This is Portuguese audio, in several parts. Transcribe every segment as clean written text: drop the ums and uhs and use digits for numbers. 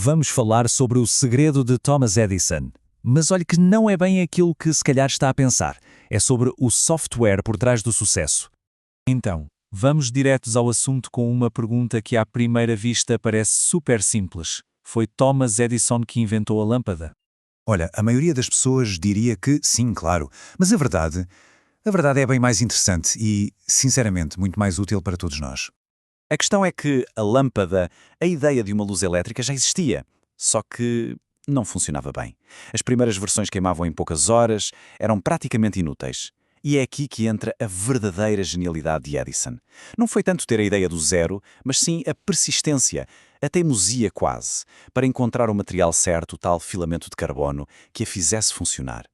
vamos falar sobre o segredo de Thomas Edison. Mas olhe que não é bem aquilo que se calhar está a pensar. É sobre o software por trás do sucesso. Então, vamos diretos ao assunto com uma pergunta que à primeira vista parece super simples. Foi Thomas Edison que inventou a lâmpada? Olha, a maioria das pessoas diria que sim, claro. Mas a verdade é bem mais interessante e, sinceramente, muito mais útil para todos nós. A questão é que a lâmpada, a ideia de uma luz elétrica já existia, só que não funcionava bem. As primeiras versões queimavam em poucas horas, eram praticamente inúteis. E é aqui que entra a verdadeira genialidade de Edison. Não foi tanto ter a ideia do zero, mas sim a persistência, a teimosia quase, para encontrar o material certo, o tal filamento de carbono, que a fizesse funcionar.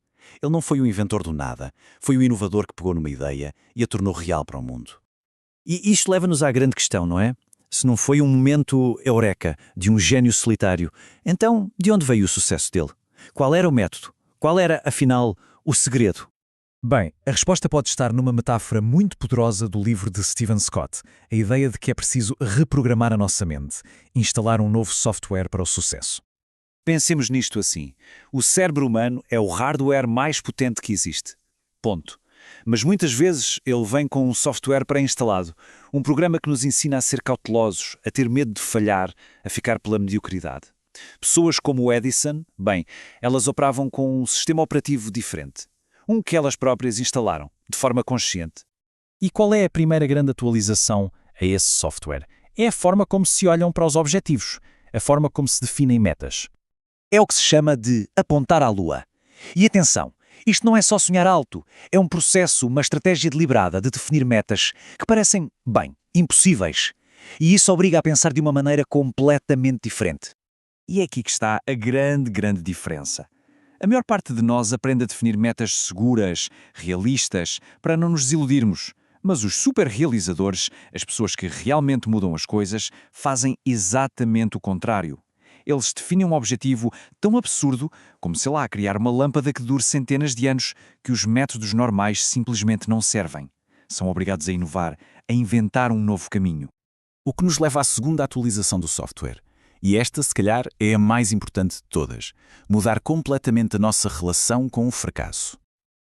Ele não foi o inventor do nada, foi o inovador que pegou numa ideia e a tornou real para o mundo. E isto leva-nos à grande questão, não é? Se não foi um momento eureka, de um gênio solitário, então de onde veio o sucesso dele? Qual era o método? Qual era, afinal, o segredo? Bem, a resposta pode estar numa metáfora muito poderosa do livro de Stephen Scott, a ideia de que é preciso reprogramar a nossa mente, instalar um novo software para o sucesso. Pensemos nisto assim. O cérebro humano é o hardware mais potente que existe. Ponto. Mas muitas vezes ele vem com um software pré-instalado, um programa que nos ensina a ser cautelosos, a ter medo de falhar, a ficar pela mediocridade. Pessoas como o Edison, bem, elas operavam com um sistema operativo diferente. Um que elas próprias instalaram, de forma consciente. E qual é a primeira grande atualização a esse software? É a forma como se olham para os objetivos, a forma como se definem metas. É o que se chama de apontar à lua. E atenção, isto não é só sonhar alto, é um processo, uma estratégia deliberada de definir metas que parecem, bem, impossíveis. E isso obriga a pensar de uma maneira completamente diferente. E é aqui que está a grande diferença. A maior parte de nós aprende a definir metas seguras, realistas, para não nos desiludirmos. Mas os super-realizadores, as pessoas que realmente mudam as coisas, fazem exatamente o contrário. Eles definem um objetivo tão absurdo como, sei lá, criar uma lâmpada que dure centenas de anos, que os métodos normais simplesmente não servem. São obrigados a inovar, a inventar um novo caminho. O que nos leva à segunda atualização do software. E esta, se calhar, é a mais importante de todas. Mudar completamente a nossa relação com o fracasso.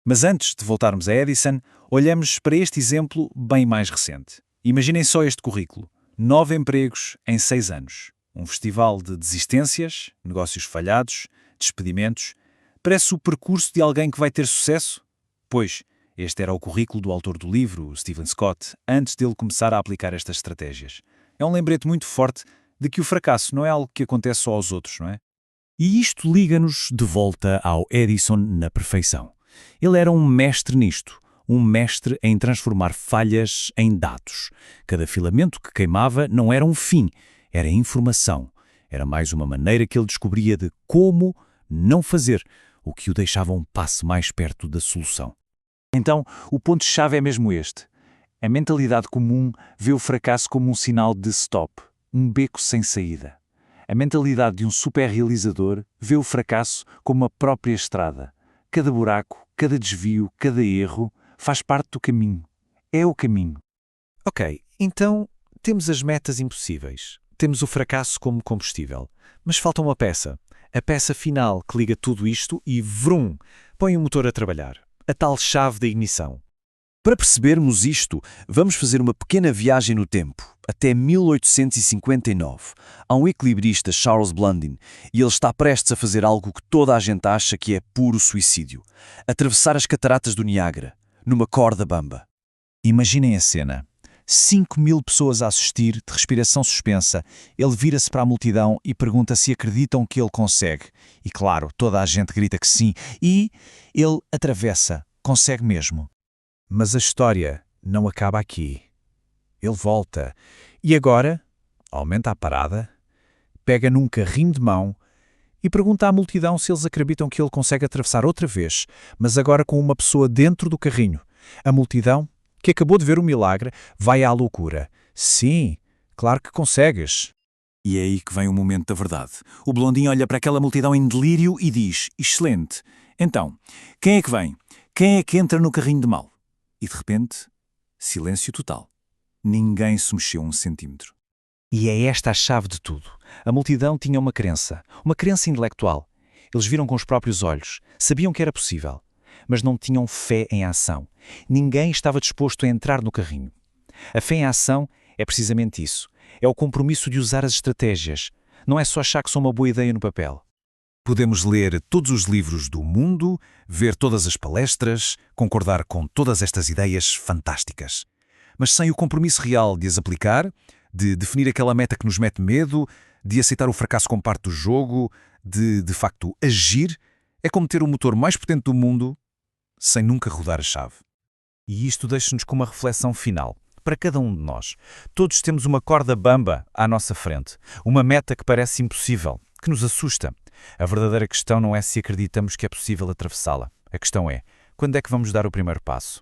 Mas antes de voltarmos a Edison, olhamos para este exemplo bem mais recente. Imaginem só este currículo. 9 empregos em 6 anos. Um festival de desistências, negócios falhados, despedimentos. Parece o percurso de alguém que vai ter sucesso? Pois, este era o currículo do autor do livro, Stephen Scott, antes dele começar a aplicar estas estratégias. É um lembrete muito forte de que o fracasso não é algo que acontece só aos outros, não é? E isto liga-nos de volta ao Edison na perfeição. Ele era um mestre nisto, um mestre em transformar falhas em dados. Cada filamento que queimava não era um fim, era informação. Era mais uma maneira que ele descobria de como não fazer, o que o deixava um passo mais perto da solução. Então, o ponto-chave é mesmo este. A mentalidade comum vê o fracasso como um sinal de stop, um beco sem saída. A mentalidade de um super-realizador vê o fracasso como a própria estrada. Cada buraco, cada desvio, cada erro faz parte do caminho. É o caminho. Ok, então temos as metas impossíveis. Temos o fracasso como combustível. Mas falta uma peça. A peça final que liga tudo isto e, vrum, põe o motor a trabalhar. A tal chave da ignição. Para percebermos isto, vamos fazer uma pequena viagem no tempo, até 1859. Há um equilibrista, Charles Blondin, e ele está prestes a fazer algo que toda a gente acha que é puro suicídio. Atravessar as cataratas do Niágara, numa corda bamba. Imaginem a cena. 5.000 pessoas a assistir, de respiração suspensa. Ele vira-se para a multidão e pergunta se acreditam que ele consegue. E claro, toda a gente grita que sim. E ele atravessa. Consegue mesmo. Mas a história não acaba aqui. Ele volta. E agora, aumenta a parada, pega num carrinho de mão e pergunta à multidão se eles acreditam que ele consegue atravessar outra vez, mas agora com uma pessoa dentro do carrinho. A multidão, que acabou de ver o milagre, vai à loucura. Sim, claro que consegues. E é aí que vem o momento da verdade. O Blondin olha para aquela multidão em delírio e diz: excelente. Então, quem é que vem? Quem é que entra no carrinho de mal? E de repente, silêncio total. Ninguém se mexeu um centímetro. E é esta a chave de tudo. A multidão tinha uma crença intelectual. Eles viram com os próprios olhos, sabiam que era possível, mas não tinham fé em ação. Ninguém estava disposto a entrar no carrinho. A fé em ação é precisamente isso. É o compromisso de usar as estratégias. Não é só achar que são uma boa ideia no papel. Podemos ler todos os livros do mundo, ver todas as palestras, concordar com todas estas ideias fantásticas. Mas sem o compromisso real de as aplicar, de definir aquela meta que nos mete medo, de aceitar o fracasso como parte do jogo, de facto, agir, é como ter o motor mais potente do mundo sem nunca rodar a chave. E isto deixa-nos com uma reflexão final. Para cada um de nós, todos temos uma corda bamba à nossa frente, uma meta que parece impossível, que nos assusta. A verdadeira questão não é se acreditamos que é possível atravessá-la. A questão é, quando é que vamos dar o primeiro passo?